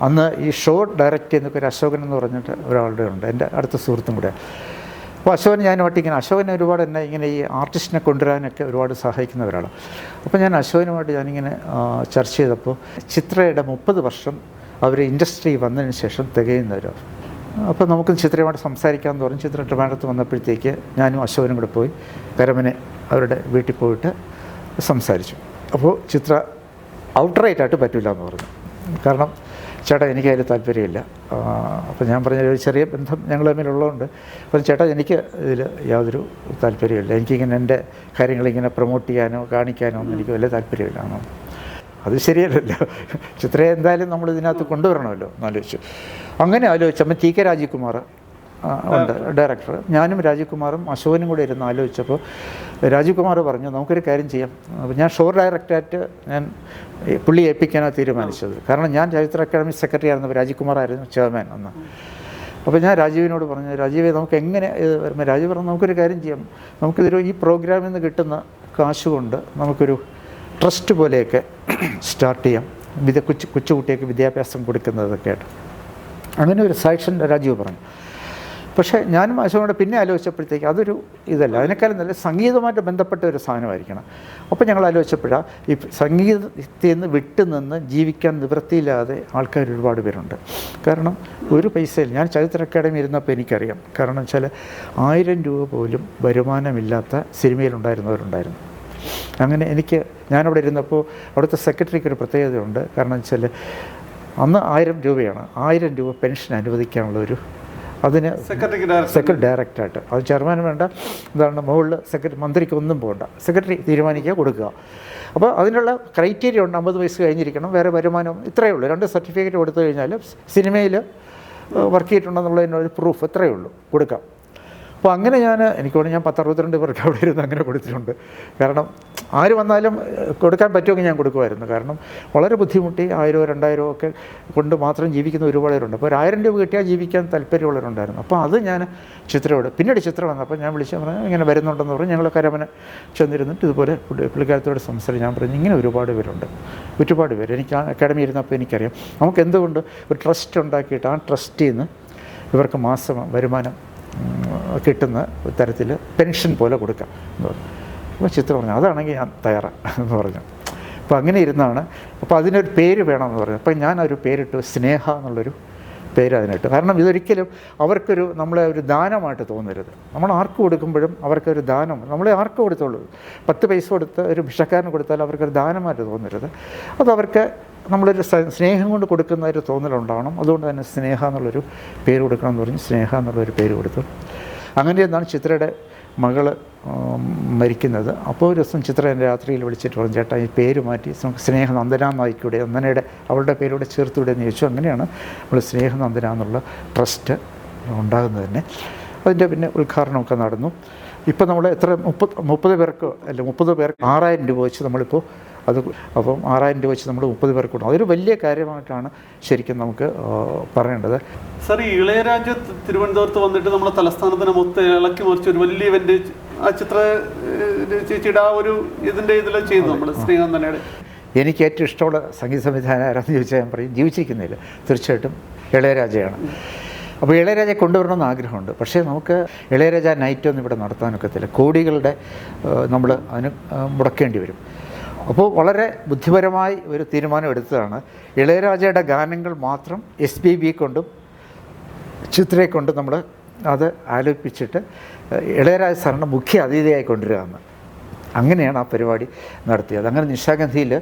അന്ന് ഈ ഷോ ഡയറക്റ്റ് ചെയ്യുന്നൊക്കെ ഒരു അശോകൻ എന്ന് പറഞ്ഞിട്ട് ഒരാളുടെ ഉണ്ട്, എൻ്റെ അടുത്ത സുഹൃത്തും കൂടെ. അപ്പോൾ അശോകൻ ഞാനുമായിട്ട് ഇങ്ങനെ അശോകനെ ഒരുപാട് എന്നെ ഇങ്ങനെ ഈ ആർട്ടിസ്റ്റിനെ കൊണ്ടുവരാനൊക്കെ ഒരുപാട് സഹായിക്കുന്ന ഒരാളാണ്. അപ്പോൾ ഞാൻ അശോകനുമായിട്ട് ഞാനിങ്ങനെ ചർച്ച ചെയ്തപ്പോൾ ചിത്രയുടെ 30 വർഷം അവർ ഇൻഡസ്ട്രി വന്നതിന് ശേഷം തികയുന്നവരോ. അപ്പോൾ നമുക്ക് ചിത്രയുമായിട്ട് സംസാരിക്കാമെന്ന് പറഞ്ഞ് ചിത്ര ട്രിവാൻഡ്രത്ത് വന്നപ്പോഴത്തേക്ക് ഞാനും അശോകനും കൂടെ പോയി കരമനെ അവരുടെ വീട്ടിൽ പോയിട്ട് സംസാരിച്ചു. അപ്പോൾ ചിത്ര ഔട്ട്റൈറ്റായിട്ട് പറ്റില്ല എന്ന് പറഞ്ഞു. കാരണം ചേട്ടാ എനിക്ക് അതിൽ താല്പര്യമില്ല. അപ്പോൾ ഞാൻ പറഞ്ഞ ഒരു ചെറിയ ബന്ധം ഞങ്ങൾ തമ്മിലുള്ളതുകൊണ്ട് അപ്പം ചേട്ടാ എനിക്ക് ഇതിൽ യാതൊരു താല്പര്യമില്ല, എനിക്കിങ്ങനെ എൻ്റെ കാര്യങ്ങളിങ്ങനെ പ്രൊമോട്ട് ചെയ്യാനോ കാണിക്കാനോ ഒന്നും എനിക്ക് വലിയ താല്പര്യമില്ല എന്നോ. അത് ശരിയല്ലല്ലോ, ചിത്രയെ എന്തായാലും നമ്മൾ ഇതിനകത്ത് കൊണ്ടുവരണമല്ലോ എന്നാലോചിച്ചു. അങ്ങനെ ആലോചിച്ചപ്പോൾ ടി കെ രാജീവ് കുമാർ ഉണ്ട് ഡയറക്ടർ, ഞാനും രാജീവ് കുമാറും അശോകനും കൂടെ ഇരുന്ന് ആലോചിച്ചപ്പോൾ രാജീവ് കുമാർ പറഞ്ഞു നമുക്കൊരു കാര്യം ചെയ്യാം. അപ്പോൾ ഞാൻ ഷോ ഡയറക്ടറായിട്ട് ഞാൻ പുള്ളി ഏൽപ്പിക്കാനാണ് തീരുമാനിച്ചത്. കാരണം ഞാൻ ചരിത്ര അക്കാദമി സെക്രട്ടറി ആയിരുന്നപ്പോൾ രാജീവ് കുമാറായിരുന്നു ചെയർമാൻ അന്ന്. അപ്പോൾ ഞാൻ രാജീവിനോട് പറഞ്ഞു, രാജീവേ നമുക്ക് എങ്ങനെ ഇത് വരുമ്പോൾ രാജീവ് പറഞ്ഞു നമുക്കൊരു കാര്യം ചെയ്യാം, നമുക്കിതൊരു ഈ പ്രോഗ്രാമിൽ നിന്ന് കിട്ടുന്ന കാശ് കൊണ്ട് നമുക്കൊരു ട്രസ്റ്റ് പോലെയൊക്കെ സ്റ്റാർട്ട് ചെയ്യാം, കൊച്ചുകുട്ടിയൊക്കെ വിദ്യാഭ്യാസം കൊടുക്കുന്നതൊക്കെ ആയിട്ട്. അങ്ങനെ ഒരു സാക്ഷൻ രാജീവ് പറഞ്ഞു. പക്ഷേ ഞാനും അശോകനോട് പിന്നെ ആലോചിച്ചപ്പോഴത്തേക്ക് അതൊരു ഇതല്ല, അതിനേക്കാളും നല്ല സംഗീതവുമായിട്ട് ബന്ധപ്പെട്ട ഒരു സാധനമായിരിക്കണം. അപ്പോൾ ഞങ്ങൾ ആലോചിച്ചപ്പോഴാണ് ഈ സംഗീതത്തിൽ നിന്ന് വിട്ടുനിന്ന് ജീവിക്കാൻ നിവൃത്തിയില്ലാതെ ആൾക്കാർ ഒരുപാട് പേരുണ്ട്. കാരണം ഒരു പൈസയിൽ ഞാൻ ചരിത്ര അക്കാദമി ഇരുന്നപ്പോൾ എനിക്കറിയാം. കാരണം വെച്ചാൽ 1000 രൂപ പോലും വരുമാനമില്ലാത്ത സിനിമയിലുണ്ടായിരുന്നവരുണ്ടായിരുന്നു. അങ്ങനെ ഞാനവിടെ ഇരുന്നപ്പോൾ അവിടുത്തെ സെക്രട്ടറിക്ക് ഒരു പ്രത്യേകതയുണ്ട്. കാരണം വെച്ചാൽ അന്ന് 1000 രൂപയാണ്, 1000 രൂപ പെൻഷൻ അനുവദിക്കാനുള്ളൊരു അതിന് സെക്രട്ടറി ഡയറക്റ്റായിട്ട് അത് ചെയർമാൻ വേണ്ട, എന്താണ് മുകളിൽ മന്ത്രിക്ക് ഒന്നും പോകണ്ട, സെക്രട്ടറി തീരുമാനിക്കുക കൊടുക്കുക. അപ്പോൾ അതിനുള്ള ക്രൈറ്റീരിയ ഉണ്ട്, 50 വയസ്സ് കഴിഞ്ഞിരിക്കണം, വേറെ വരുമാനം ഇത്രയേ ഉള്ളൂ. 2 സർട്ടിഫിക്കറ്റ് കൊടുത്തു കഴിഞ്ഞാൽ സിനിമയിൽ വർക്ക് ചെയ്തിട്ടുണ്ടെന്നുള്ളതിനൊരു പ്രൂഫ് ഇത്രയേ ഉള്ളൂ, കൊടുക്കാം. അപ്പോൾ അങ്ങനെ എനിക്ക് വേണമെങ്കിൽ ഞാൻ 10-62 പേർക്ക് അവിടെ ഇരുന്ന് അങ്ങനെ കൊടുത്തിട്ടുണ്ട്. കാരണം ആര് വന്നാലും കൊടുക്കാൻ പറ്റുമെങ്കിൽ ഞാൻ കൊടുക്കുമായിരുന്നു. കാരണം വളരെ ബുദ്ധിമുട്ടി 1000-2000 ഒക്കെ കൊണ്ട് മാത്രം ജീവിക്കുന്ന ഒരുപാട് പേരുണ്ട്. അപ്പോൾ 1000 രൂപ കിട്ടിയാൽ ജീവിക്കാൻ താല്പര്യമുള്ളവരുണ്ടായിരുന്നു. അപ്പോൾ അത് ഞാൻ ചിത്രയോട് പിന്നീട് ചിത്രം വന്നപ്പോൾ ഞാൻ വിളിച്ച് പറഞ്ഞു ഇങ്ങനെ വരുന്നുണ്ടെന്ന് പറഞ്ഞു. ഞങ്ങൾ കരമന ചെന്നിരുന്നിട്ട് ഇതുപോലെ പുള്ളിക്കാരത്തോട് സംസാരിച്ച് ഞാൻ പറഞ്ഞു ഇങ്ങനെ ഒരുപാട് പേരുണ്ട്, ഒരുപാട് പേര്. എനിക്ക് ആ അക്കാഡമി ഇരുന്നപ്പോൾ എനിക്കറിയാം നമുക്ക് എന്തുകൊണ്ട് ഒരു ട്രസ്റ്റ് ഉണ്ടാക്കിയിട്ട് ആ ട്രസ്റ്റിൽ നിന്ന് ഇവർക്ക് മാസം വരുമാനം കിട്ടുന്ന തരത്തിൽ പെൻഷൻ പോലെ കൊടുക്കാം എന്ന് പറഞ്ഞു. അപ്പോൾ ചിത്രം പറഞ്ഞു അതാണെങ്കിൽ ഞാൻ തയ്യാറാണ് എന്ന് പറഞ്ഞു. അപ്പോൾ അങ്ങനെ ഇരുന്നാണ്. അപ്പോൾ അതിനൊരു പേര് വേണമെന്ന് പറഞ്ഞു. അപ്പോൾ ഞാനൊരു പേരിട്ടു, സ്നേഹ എന്നുള്ളൊരു പേര് അതിനിട്ടു. കാരണം ഇതൊരിക്കലും അവർക്കൊരു നമ്മളെ ഒരു ദാനമായിട്ട് തോന്നരുത്. നമ്മൾ ആർക്ക് കൊടുക്കുമ്പോഴും അവർക്കൊരു ദാനം, നമ്മളെ ആർക്ക് കൊടുത്തോളൂ, 10 പൈസ കൊടുത്ത് ഒരു ഭിക്ഷക്കാരന് കൊടുത്താൽ അവർക്കൊരു ദാനമായിട്ട് തോന്നരുത്. അതവർക്ക് നമ്മളൊരു സ്നേഹം കൊണ്ട് കൊടുക്കുന്ന ഒരു തോന്നലുണ്ടാവണം. അതുകൊണ്ട് തന്നെ സ്നേഹ എന്നുള്ളൊരു പേര് കൊടുക്കണം എന്ന് പറഞ്ഞ് സ്നേഹ എന്നുള്ളൊരു പേര് കൊടുത്തു. അങ്ങനെ എന്നാണ് ചിത്രയുടെ മകള് മരിക്കുന്നത്. അപ്പോൾ ഒരു ദിവസം ചിത്ര എൻ്റെ രാത്രിയിൽ വിളിച്ചിട്ട് പറഞ്ഞു ചേട്ടാ ഈ പേര് മാറ്റി നമുക്ക് സ്നേഹനന്ദന എന്നായിക്കൂടെ, നന്ദനയുടെ അവളുടെ പേരോടെ ചേർത്തുകൂടെ എന്ന് ചോദിച്ചു. അങ്ങനെയാണ് നമ്മൾ സ്നേഹനന്ദന എന്നുള്ള ട്രസ്റ്റ് ഉണ്ടാകുന്നത് തന്നെ. അതിൻ്റെ പിന്നെ ഉദ്ഘാടനമൊക്കെ നടന്നു. ഇപ്പോൾ നമ്മൾ എത്ര 30 പേർക്ക് അല്ല 30 പേർക്ക് 6000 രൂപ വെച്ച് നമ്മളിപ്പോൾ അത് അപ്പം 6000 രൂപ വെച്ച് നമ്മൾ 30 പേർക്ക് കൊടുക്കും. അതൊരു വലിയ കാര്യമായിട്ടാണ് ശരിക്കും നമുക്ക് പറയേണ്ടത്. സാർ, ഈ ഇളയരാജ തിരുവനന്തപുരത്ത് വന്നിട്ട് നമ്മളെ തലസ്ഥാനത്തിനെ മൊത്തം ഇളക്കി മറിച്ച് ഒരു വലിയ ഇവന്റ് ആ ചിത്ര ചേച്ചിയുടെ ആ ഒരു ഇതിൽ ചെയ്തു നമ്മൾ സ്നേഹനന്ദനയുടെ. എനിക്ക് ഏറ്റവും ഇഷ്ടമുള്ള സംഗീത സംവിധാനം ആരാന്ന് ചോദിച്ചാൽ ഞാൻ പറയും ജീവിച്ചിരിക്കുന്നില്ല, തീർച്ചയായിട്ടും ഇളയരാജയാണ്. അപ്പോൾ ഇളയരാജയെ കൊണ്ടുവരണമെന്ന് ആഗ്രഹമുണ്ട്. പക്ഷേ നമുക്ക് ഇളയരാജ നൈറ്റൊന്നും ഇവിടെ നടത്താനൊക്കത്തില്ല, കോടികളുടെ നമ്മൾ അതിന് മുടക്കേണ്ടി വരും. അപ്പോൾ വളരെ ബുദ്ധിപരമായി ഒരു തീരുമാനം എടുത്തതാണ്. ഇളയരാജയുടെ ഗാനങ്ങൾ മാത്രം SPB കൊണ്ടും ചിത്രയെ കൊണ്ടും നമ്മൾ അത് ആലോചിപ്പിച്ചിട്ട് ഇളയരാജ സാറിന് മുഖ്യ അതിഥിയായി കൊണ്ടുവരികയെന്ന്. അങ്ങനെയാണ് ആ പരിപാടി നടത്തിയത്. അങ്ങനെ നിശാഗന്ധിയിൽ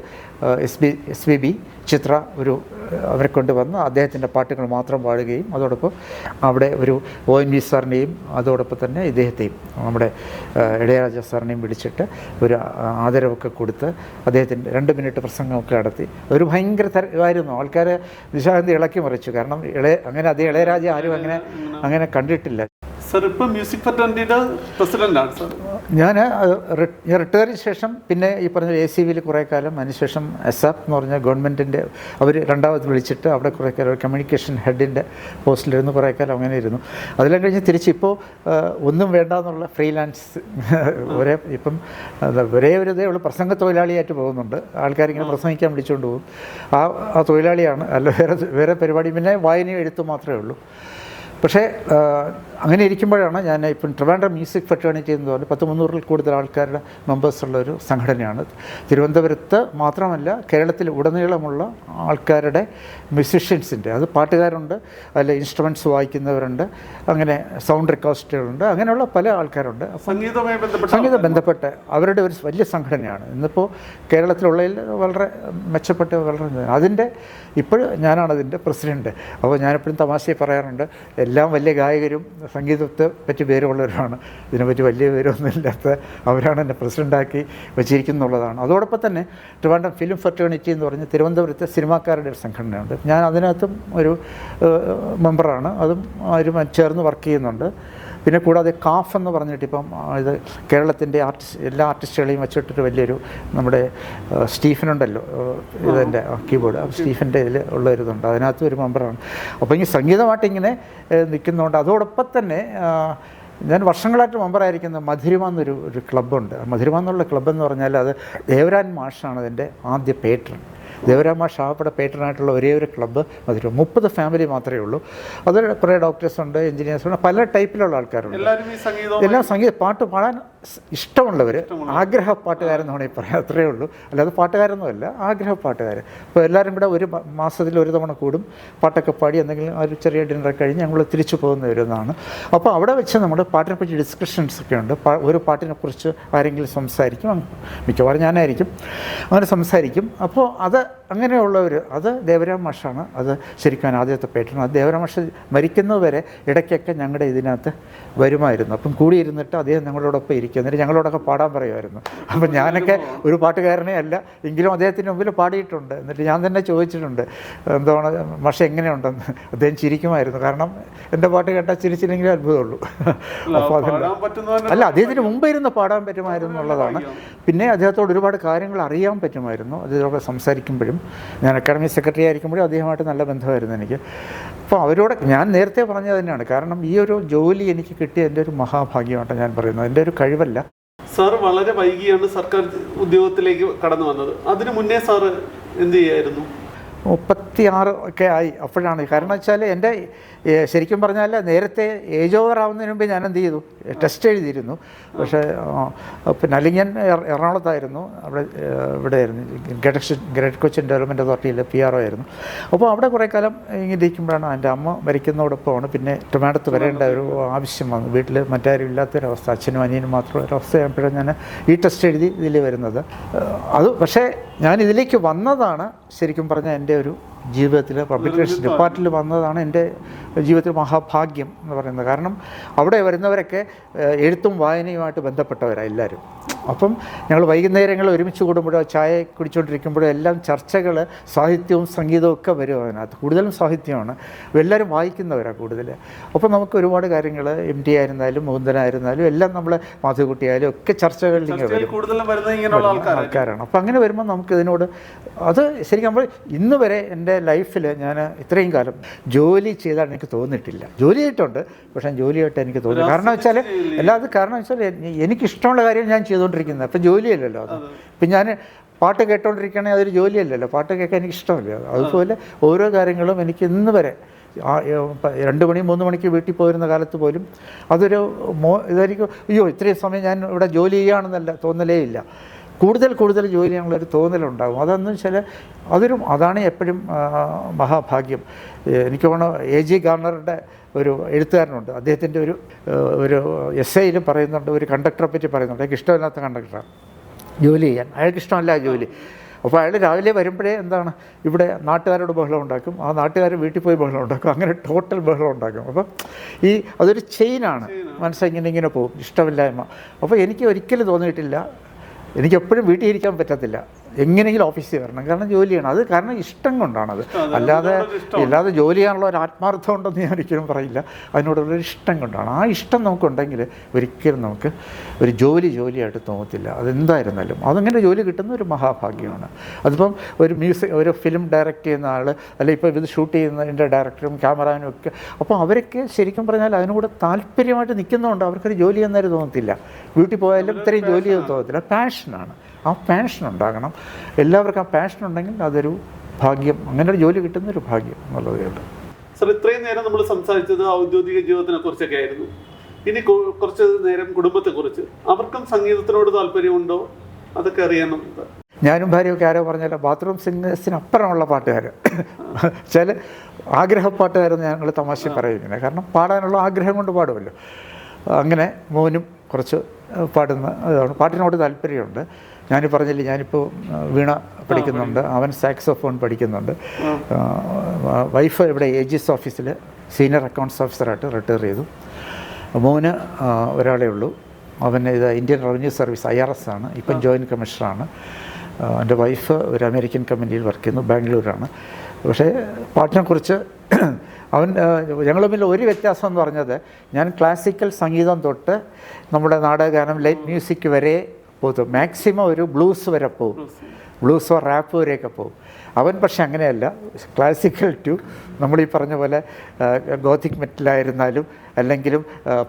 എസ് ബി ചിത്ര അവരെ കൊണ്ടുവന്ന് അദ്ദേഹത്തിൻ്റെ പാട്ടുകൾ മാത്രം പാടുകയും അതോടൊപ്പം അവിടെ ഒരു ONV സാറിനെയും അതോടൊപ്പം തന്നെ ഇദ്ദേഹത്തെയും നമ്മുടെ ഇളയരാജ സാറിനെയും വിളിച്ചിട്ട് ഒരു ആദരവൊക്കെ കൊടുത്ത് അദ്ദേഹത്തിൻ്റെ 2 മിനിറ്റ് പ്രസംഗമൊക്കെ നടത്തി. ഒരു ഭയങ്കര ഇതായിരുന്നു. ആൾക്കാർ നിശാഗന്ധി ഇളക്കി മറിച്ചു. കാരണം അങ്ങനെ ഇളയരാജ ആരും അങ്ങനെ കണ്ടിട്ടില്ല. സർ ഇപ്പം മ്യൂസിക് ഫെറ്റേണിറ്റിയുടെ പ്രസിഡൻ്റാണ് സാർ. ഞാൻ റിട്ടയറിന് ശേഷം പിന്നെ ഈ പറഞ്ഞ ACVയിൽ കുറേ കാലം, അതിനുശേഷം ASAP എന്ന് പറഞ്ഞ ഗവൺമെൻറ്റിൻ്റെ അവർ രണ്ടാമത് വിളിച്ചിട്ട് അവിടെ കുറേ കാലം കമ്മ്യൂണിക്കേഷൻ ഹെഡിൻ്റെ പോസ്റ്റിലിരുന്ന് കുറേ കാലം അങ്ങനെ ഇരുന്നു. അതെല്ലാം കഴിഞ്ഞ് തിരിച്ചിപ്പോൾ ഒന്നും വേണ്ട എന്നുള്ള ഫ്രീലാൻസ് ഇപ്പം ഒരേ ഒരു ഇതേ ഉള്ളൂ, പ്രസംഗ തൊഴിലാളിയായിട്ട് പോകുന്നുണ്ട്. ആൾക്കാരിങ്ങനെ പ്രസംഗിക്കാൻ വിളിച്ചുകൊണ്ട് പോകും. ആ തൊഴിലാളിയാണ്, അല്ല വേറെ പരിപാടി, പിന്നെ വായനയും എഴുത്തും മാത്രമേ ഉള്ളൂ. പക്ഷേ അങ്ങനെ ഇരിക്കുമ്പോഴാണ് ഞാൻ ഇപ്പം ട്രിവാൻഡ്രം മ്യൂസിക് ഫെറ്റേണിറ്റി എന്ന് പറഞ്ഞാൽ 300-ൽ കൂടുതൽ ആൾക്കാരുടെ മെമ്പേഴ്സുള്ളൊരു സംഘടനയാണ്. തിരുവനന്തപുരത്ത് മാത്രമല്ല, കേരളത്തിൽ ഉടനീളമുള്ള ആൾക്കാരുടെ മ്യൂസിഷ്യൻസിൻ്റെ, അത് പാട്ടുകാരുണ്ട്, അതിൽ ഇൻസ്ട്രുമെൻറ്റ്സ് വായിക്കുന്നവരുണ്ട്, അങ്ങനെ സൗണ്ട് റെക്കോസ്റ്റുകളുണ്ട്, അങ്ങനെയുള്ള പല ആൾക്കാരുണ്ട്. സംഗീതം ബന്ധപ്പെട്ട് അവരുടെ ഒരു വലിയ സംഘടനയാണ്. ഇന്നിപ്പോൾ കേരളത്തിലുള്ളതിൽ വളരെ മെച്ചപ്പെട്ട അതിൻ്റെ ഇപ്പോൾ ഞാനാണ് അതിൻ്റെ പ്രസിഡൻറ്റ്. അപ്പോൾ ഞാനെപ്പോഴും തമാശയിൽ പറയാറുണ്ട്, എല്ലാം വലിയ ഗായകരും സംഗീതത്തെ പറ്റി പേരുള്ളവരാണ്, ഇതിനെപ്പറ്റി വലിയ പേരൊന്നും ഇല്ലാത്ത അവരാണ് എന്നെ പ്രസിഡൻ്റാക്കി വെച്ചിരിക്കുന്നുള്ളതാണ്. അതോടൊപ്പം തന്നെ ട്രിവാൻഡ്രം ഫിലിം ഫെറ്റേണിറ്റി എന്ന് പറഞ്ഞ് തിരുവനന്തപുരത്തെ സിനിമാക്കാരുടെ ഒരു സംഘടനയുണ്ട്. ഞാൻ അതിനകത്തും ഒരു മെമ്പറാണ്, അതും അവരും ചേർന്ന് വർക്ക് ചെയ്യുന്നുണ്ട്. പിന്നെ കൂടാതെ കാഫ് എന്ന് പറഞ്ഞിട്ട് ഇപ്പം ഇത് കേരളത്തിൻ്റെ എല്ലാ ആർട്ടിസ്റ്റുകളെയും വെച്ചിട്ടൊരു വലിയൊരു നമ്മുടെ സ്റ്റീഫനുണ്ടല്ലോ ഇതിൻ്റെ കീബോർഡ്, സ്റ്റീഫൻ്റെ ഇതിൽ ഉള്ളൊരിതുണ്ട്, അതിനകത്ത് ഒരു മെമ്പറാണ്. അപ്പോൾ ഈ സംഗീതമായിട്ട് ഇങ്ങനെ നിൽക്കുന്നതുകൊണ്ട് അതോടൊപ്പം തന്നെ ഞാൻ വർഷങ്ങളായിട്ട് മെമ്പറായിരിക്കുന്ന മധുരിമ എന്നൊരു ക്ലബ്ബുണ്ട്. മധുരിമ എന്നുള്ള ക്ലബ്ബെന്ന് പറഞ്ഞാൽ അത് ദേവരാൻ മാഷാണ് അതിൻ്റെ ആദ്യ പേട്രൺ. ദേവരാൻ മാഷ് ആവപ്പെട്ട പേട്രനായിട്ടുള്ള ഒരേ ഒരു ക്ലബ്ബ് മധുരം. 30 ഫാമിലി മാത്രമേ ഉള്ളൂ. അതിൽ കുറേ ഡോക്ടേഴ്സുണ്ട്, എഞ്ചിനീയേഴ്സുണ്ട്, പല ടൈപ്പിലുള്ള ആൾക്കാരുണ്ട്. എല്ലാം പാട്ട് പാടാൻ ഇഷ്ടമുള്ളവർ, ആഗ്രഹ പാട്ടുകാരെന്ന് വേണമെങ്കിൽ പറയാം, അത്രയേ ഉള്ളൂ. അല്ലാതെ പാട്ടുകാരൊന്നുമല്ല, ആഗ്രഹ പാട്ടുകാർ. അപ്പോൾ എല്ലാവരും കൂടെ ഒരു മാസത്തിൽ ഒരു തവണ കൂടും, പാട്ടൊക്കെ പാടി എന്തെങ്കിലും ഒരു ചെറിയ ഡിന്നറൊക്കെ കഴിഞ്ഞ് ഞങ്ങൾ തിരിച്ചു പോകുന്ന വരുന്നതാണ്. അപ്പോൾ അവിടെ വെച്ച് നമ്മുടെ പാട്ടിനെപ്പറ്റി ഡിസ്കഷൻസൊക്കെ ഉണ്ട്. ഒരു പാട്ടിനെക്കുറിച്ച് ആരെങ്കിലും സംസാരിക്കും, മിക്കവാറും ഞാനായിരിക്കും, അങ്ങനെ സംസാരിക്കും. അപ്പോൾ അത് അങ്ങനെയുള്ളവർ, അത് ദേവരാം മാഷാണ് അത് ശരിക്കും ആദ്യത്തെ പേട്രൺ. അത് ദേവരാം മാഷ് മരിക്കുന്നതുവരെ ഇടയ്ക്കൊക്കെ ഞങ്ങളുടെ ഇതിനകത്ത് വരുമായിരുന്നു. അപ്പം കൂടിയിരുന്നിട്ട് അദ്ദേഹം ഞങ്ങളോടൊപ്പം ഇരിക്കും, എന്നിട്ട് ഞങ്ങളോടൊക്കെ പാടാൻ പറയുമായിരുന്നു. അപ്പം ഞാനൊക്കെ ഒരു പാട്ടുകാരനെ അല്ല, എങ്കിലും അദ്ദേഹത്തിന് മുമ്പിൽ പാടിയിട്ടുണ്ട്. എന്നിട്ട് ഞാൻ തന്നെ ചോദിച്ചിട്ടുണ്ട്, എന്താണ് മാഷ് എങ്ങനെയുണ്ടെന്ന്. അദ്ദേഹം ചിരിക്കുമായിരുന്നു, കാരണം എൻ്റെ പാട്ട് കേട്ടാൽ ചിരിച്ചില്ലെങ്കിലും അത്ഭുതമുള്ളൂ. അപ്പോൾ അല്ല, അദ്ദേഹത്തിന് മുമ്പ് ഇരുന്ന് പാടാൻ പറ്റുമായിരുന്നു എന്നുള്ളതാണ്. പിന്നെ അദ്ദേഹത്തോട് ഒരുപാട് കാര്യങ്ങൾ അറിയാൻ പറ്റുമായിരുന്നു. അദ്ദേഹത്തോട് സംസാരിക്കുമ്പോഴും, ഞാൻ അക്കാഡമി സെക്രട്ടറി ആയിരിക്കുമ്പോഴും അദ്ദേഹമായിട്ട് നല്ല ബന്ധമായിരുന്നു എനിക്ക്. അപ്പോൾ അവരോട് ഞാൻ നേരത്തെ പറഞ്ഞത് തന്നെയാണ്, കാരണം ഈ ഒരു ജോലി എനിക്ക് കിട്ടിയ എൻ്റെ ഒരു മഹാഭാഗ്യമായിട്ടാണ് ഞാൻ പറയുന്നത്, എൻ്റെ ഒരു കഴിവല്ല. സാർ വളരെ വൈകിയാണ് സർക്കാർ ഉദ്യോഗത്തിലേക്ക് കടന്നു വന്നത്. അതിനു മുന്നേ സാറ് എന്ത് ചെയ്യായിരുന്നു? 36 ഒക്കെ ആയി അപ്പോഴാണ്. കാരണം വെച്ചാൽ എൻ്റെ ശരിക്കും പറഞ്ഞാൽ നേരത്തെ ഏജ് ഓവർ ആവുന്നതിന് മുമ്പ് ഞാൻ എന്ത് ചെയ്തു, ടെസ്റ്റ് എഴുതിയിരുന്നു. പക്ഷേ പിന്നെ അല്ലെങ്കിൽ ഞാൻ എറണാകുളത്തായിരുന്നു, ഇവിടെ ആയിരുന്നു ഗ്രേറ്റ് കൊച്ചിൻ ഡെവലപ്മെൻറ്റ് അതോറിറ്റിയിൽ PRO ആയിരുന്നു. അപ്പോൾ അവിടെ കുറേ കാലം ഇങ്ങനെ ഇരിക്കുമ്പോഴാണ് എൻ്റെ അമ്മ മരിക്കുന്നതോടൊപ്പമാണ് പിന്നെ ട്രിവാൻഡ്രത്ത് വരേണ്ട ഒരു ആവശ്യം വന്നു. വീട്ടിൽ മറ്റാരും ഇല്ലാത്തൊരവസ്ഥ, അച്ഛനും അനിയനും മാത്രം ഒരവസ്ഥയാകുമ്പോഴാണ് ഞാൻ ഈ ടെസ്റ്റ് എഴുതി ഇതിൽ വരുന്നത്. അത് പക്ഷേ ഞാൻ ഇതിലേക്ക് വന്നതാണ് ശരിക്കും പറഞ്ഞാൽ എൻ്റെ ഒരു ജീവിതത്തിൽ പബ്ലിക് റിലേഷൻസ് ഡിപ്പാർട്ട്മെൻറ്റിൽ വന്നതാണ് എൻ്റെ ജീവിതത്തിൽ മഹാഭാഗ്യം എന്ന് പറയുന്നത്. കാരണം അവിടെ വരുന്നവരൊക്കെ എഴുത്തും വായനയുമായിട്ട് ബന്ധപ്പെട്ടവരാണ് എല്ലാവരും. അപ്പം ഞങ്ങൾ വൈകുന്നേരങ്ങൾ ഒരുമിച്ച് കൂടുമ്പോഴോ ചായ കുടിച്ചുകൊണ്ടിരിക്കുമ്പോഴോ എല്ലാം ചർച്ചകൾ, സാഹിത്യവും സംഗീതവും ഒക്കെ വരും അതിനകത്ത്. കൂടുതലും സാഹിത്യമാണ്, എല്ലാവരും വായിക്കുന്നവരാണ് കൂടുതൽ. അപ്പം നമുക്ക് ഒരുപാട് കാര്യങ്ങൾ MT ആയിരുന്നാലും മുകുന്ദനായിരുന്നാലും എല്ലാം നമ്മൾ മാധുക്കുട്ടിയായാലും ഒക്കെ ചർച്ചകളിൽ ആൾക്കാരാണ്. അപ്പം അങ്ങനെ വരുമ്പോൾ നമുക്ക് ഇതിനോട് അത് ശരിക്കും നമ്മൾ ഇന്ന് വരെ എൻ്റെ ലൈഫിൽ ഞാൻ ഇത്രയും കാലം ജോലി ചെയ്താൽ എനിക്ക് തോന്നിയിട്ടില്ല. ജോലി ചെയ്തിട്ടുണ്ട്, പക്ഷേ ജോലിയായിട്ട് എനിക്ക് തോന്നി. കാരണം വെച്ചാൽ കാരണം വെച്ചാൽ എനിക്കിഷ്ടമുള്ള കാര്യം ഞാൻ ചെയ്തുകൊണ്ടിരിക്കുന്നത്. അപ്പം ജോലിയല്ലല്ലോ അത്. ഇപ്പം ഞാൻ പാട്ട് കേട്ടോണ്ടിരിക്കുകയാണെങ്കിൽ അതൊരു ജോലിയല്ലല്ലോ, പാട്ട് കേൾക്കാൻ എനിക്ക് ഇഷ്ടമല്ല. അതുപോലെ ഓരോ കാര്യങ്ങളും എനിക്ക് ഇന്ന് വരെ 2 മണി 3 മണിക്ക് വീട്ടിൽ പോയിരുന്ന കാലത്ത് പോലും അതൊരു ഇതായിരിക്കും, അയ്യോ ഇത്രയും സമയം ഞാൻ ഇവിടെ ജോലി ചെയ്യുകയാണെന്നല്ല തോന്നലേ ഇല്ല. കൂടുതൽ ജോലി ചെയ്യാനുള്ളൊരു തോന്നലുണ്ടാകും. അതെന്ന് വെച്ചാൽ അതാണ് എപ്പോഴും മഹാഭാഗ്യം. എനിക്ക് തോന്നുന്നു AG ഗാർണറുടെ ഒരു എഴുത്തുകാരനുണ്ട്, അദ്ദേഹത്തിൻ്റെ ഒരു essayയിൽ പറയുന്നുണ്ട്, ഒരു കണ്ടക്ടറെ പറ്റി പറയുന്നുണ്ട്. എനിക്ക് ഇഷ്ടമില്ലാത്ത കണ്ടക്ടറാണ്. ജോലി ചെയ്യാൻ. അയാൾക്ക് ഇഷ്ടമല്ല ആ ജോലി. അപ്പോൾ അയാൾ രാവിലെ വരുമ്പോഴേ എന്താണ് ഇവിടെ നാട്ടുകാരോട് ബഹളം ഉണ്ടാക്കും, ആ നാട്ടുകാർ വീട്ടിൽ പോയി ബഹളം ഉണ്ടാക്കും, അങ്ങനെ ടോട്ടൽ ബഹളം ഉണ്ടാക്കും. അപ്പം അതൊരു ചെയിനാണ്, മനസ്സിങ്ങനെ പോകും, ഇഷ്ടമില്ലായ്മ. അപ്പോൾ എനിക്ക് ഒരിക്കലും തോന്നിയിട്ടില്ല, എനിക്കെപ്പോഴും വീട്ടിൽ ഇരിക്കാൻ പറ്റത്തില്ല, എങ്ങനെയെങ്കിലും ഓഫീസിൽ വരണം, കാരണം ജോലിയാണ് അത്, കാരണം ഇഷ്ടം കൊണ്ടാണത്. അല്ലാതെ ജോലി ചെയ്യാനുള്ള ഒരു ആത്മാർത്ഥം ഉണ്ടെന്ന് ഞാൻ ഒരിക്കലും പറയില്ല, അതിനോടുള്ളൊരു ഇഷ്ടം കൊണ്ടാണ്. ആ ഇഷ്ടം നമുക്കുണ്ടെങ്കിൽ ഒരിക്കലും നമുക്ക് ഒരു ജോലിയായിട്ട് തോന്നത്തില്ല, അതെന്തായിരുന്നാലും. അതങ്ങനെ ജോലി കിട്ടുന്ന ഒരു മഹാഭാഗ്യമാണ്. അതിപ്പം ഒരു ഫിലിം ഡയറക്റ്റ് ചെയ്യുന്ന ആൾ, അല്ലെങ്കിൽ ഇപ്പോൾ ഇത് ഷൂട്ട് ചെയ്യുന്നതിൻ്റെ ഡയറക്ടറും ക്യാമറാനും ഒക്കെ, അപ്പോൾ അവരൊക്കെ ശരിക്കും പറഞ്ഞാൽ അതിനോട് താല്പര്യമായിട്ട് നിൽക്കുന്നതുകൊണ്ട് അവർക്കൊരു ജോലി എന്നൊരു തോന്നത്തില്ല. വീട്ടിൽ പോയാലും ഇത്രയും ജോലി ചെയ്യുന്ന തോന്നത്തില്ല. പാഷനാണ്, ആ പാഷൻ ഉണ്ടാകണം. എല്ലാവർക്കും ആ പാഷൻ ഉണ്ടെങ്കിൽ അതൊരു ഭാഗ്യം, അങ്ങനെ ഒരു ജോലി കിട്ടുന്നൊരു ഭാഗ്യം എന്നുള്ളതുകൊണ്ട്. സർ, ഇത്രയും നേരം നമ്മൾ സംസാരിച്ചത് ഔദ്യോഗിക ജീവിതത്തിനെ കുറിച്ചൊക്കെ ആയിരുന്നു. ഇനി കുറച്ച് നേരം കുടുംബത്തെക്കുറിച്ച്. അവർക്കും സംഗീതത്തിനോട് താല്പര്യമുണ്ടോ, അതൊക്കെ അറിയണം. ഞാനും ഭാര്യയൊക്കെ ആരോ പറഞ്ഞാൽ ബാത്റൂം സിംഗേഴ്സിനപ്പുറമുള്ള പാട്ടുകാർ, ചില ആഗ്രഹപ്പാട്ടുകാരെന്ന് ഞങ്ങൾ തമാശ പറയുന്നത്, കാരണം പാടാനുള്ള ആഗ്രഹം കൊണ്ട് പാടുമല്ലോ. അങ്ങനെ മോനും കുറച്ച് പാടുന്ന ഇതാണ്, പാട്ടിനോട് താല്പര്യമുണ്ട്. ഞാൻ പറഞ്ഞില്ലേ, ഞാനിപ്പോൾ വീണ പഠിക്കുന്നുണ്ട്, അവൻ സാക്സോഫോൺ പഠിക്കുന്നുണ്ട്. വൈഫ് ഇവിടെ ഏജിസ് ഓഫീസിൽ സീനിയർ അക്കൗണ്ട്സ് ഓഫീസറായിട്ട് റിട്ടയർ ചെയ്തു. മോന് ഒരാളേ ഉള്ളൂ, അവൻ ഇന്ത്യൻ റവന്യൂ സർവീസ് IRS ആണ്, ഇപ്പം ജോയിൻറ്റ് കമ്മീഷണറാണ്. എൻ്റെ വൈഫ് ഒരു അമേരിക്കൻ കമ്പനിയിൽ വർക്ക് ചെയ്യുന്നു, ബാംഗ്ലൂരാണ്. പക്ഷേ പാട്ടിനെക്കുറിച്ച് ഞങ്ങൾ തമ്മിൽ ഒരു വ്യത്യാസം എന്ന് പറഞ്ഞത്, ഞാൻ ക്ലാസിക്കൽ സംഗീതം തൊട്ട് നമ്മുടെ നാടകഗാനം, ലൈറ്റ് മ്യൂസിക് വരെ പോകും, മാക്സിമം ഒരു ബ്ലൂസ് വരെ പോകും, ബ്ലൂസോ റാപ്പ് വരെയൊക്കെ പോകും. അവൻ പക്ഷെ അങ്ങനെയല്ല, ക്ലാസിക്കൽ ടു നമ്മളീ പറഞ്ഞ പോലെ ഗോത്തിക് മെറ്റലായിരുന്നാലും അല്ലെങ്കിലും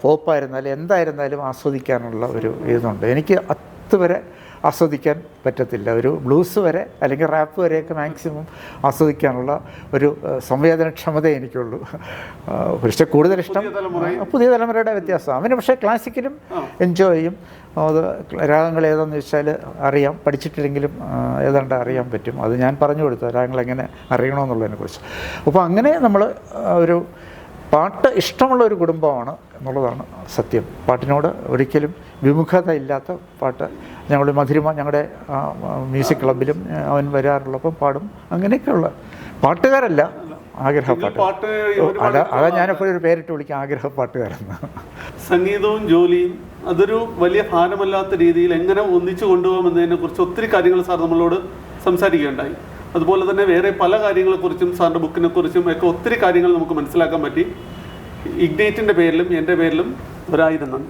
പോപ്പായിരുന്നാലും എന്തായിരുന്നാലും ആസ്വദിക്കാനുള്ള ഒരു ഇതുണ്ട്. എനിക്ക് അതുവരെ ആസ്വദിക്കാൻ പറ്റത്തില്ല, ഒരു ബ്ലൂസ് വരെ അല്ലെങ്കിൽ റാപ്പ് വരെയൊക്കെ മാക്സിമം ആസ്വദിക്കാനുള്ള ഒരു സംവേദനക്ഷമത എനിക്കുള്ളൂ. പക്ഷേ കൂടുതൽ ഇഷ്ടം പുതിയ തലമുറയുടെ വ്യത്യാസം. അവന് പക്ഷേ ക്ലാസിക്കലും എൻജോയ് ചെയ്യും. അത് രാഗങ്ങൾ ഏതാണെന്ന് വെച്ചാൽ അറിയാം, പഠിച്ചിട്ടില്ലെങ്കിലും ഏതാണ്ട് അറിയാൻ പറ്റും. അത് ഞാൻ പറഞ്ഞു കൊടുത്തു രാഗങ്ങൾ എങ്ങനെ അറിയണമെന്നുള്ളതിനെക്കുറിച്ച്. അപ്പോൾ അങ്ങനെ നമ്മൾ ഒരു പാട്ട് ഇഷ്ടമുള്ള ഒരു കുടുംബമാണ് എന്നുള്ളതാണ് സത്യം. പാട്ടിനോട് ഒരിക്കലും വിമുഖത ഇല്ലാത്ത പാട്ട്. ഞങ്ങൾ മധുരിമ ഞങ്ങളുടെ മ്യൂസിക് ക്ലബിലും അവൻ വരാറുള്ളപ്പം പാടും. അങ്ങനെയൊക്കെയുള്ള പാട്ടുകാരല്ല, ആഗ്രഹപ്പാട്ട്. അതാ ഞാനെപ്പോഴും ഒരു പേരിട്ട് വിളിക്കാം, ആഗ്രഹപ്പാട്ടുകാരെന്ന്. സംഗീതവും ജോലിയും അതൊരു വലിയ ഭാരമല്ലാത്ത രീതിയിൽ എങ്ങനെ ഒന്നിച്ചു കൊണ്ടുപോകാമെന്നതിനെ കുറിച്ച് ഒത്തിരി കാര്യങ്ങൾ സാർ നമ്മളോട് സംസാരിക്കുകയുണ്ടായി. അതുപോലെ തന്നെ വേറെ പല കാര്യങ്ങളെക്കുറിച്ചും സാറിൻ്റെ ബുക്കിനെ കുറിച്ചും ഒക്കെ ഒത്തിരി കാര്യങ്ങൾ നമുക്ക് മനസ്സിലാക്കാൻ പറ്റി. ഇഗ്നൈറ്റിൻ്റെ പേരിലും എൻ്റെ പേരിലും 1000 നന്ദി.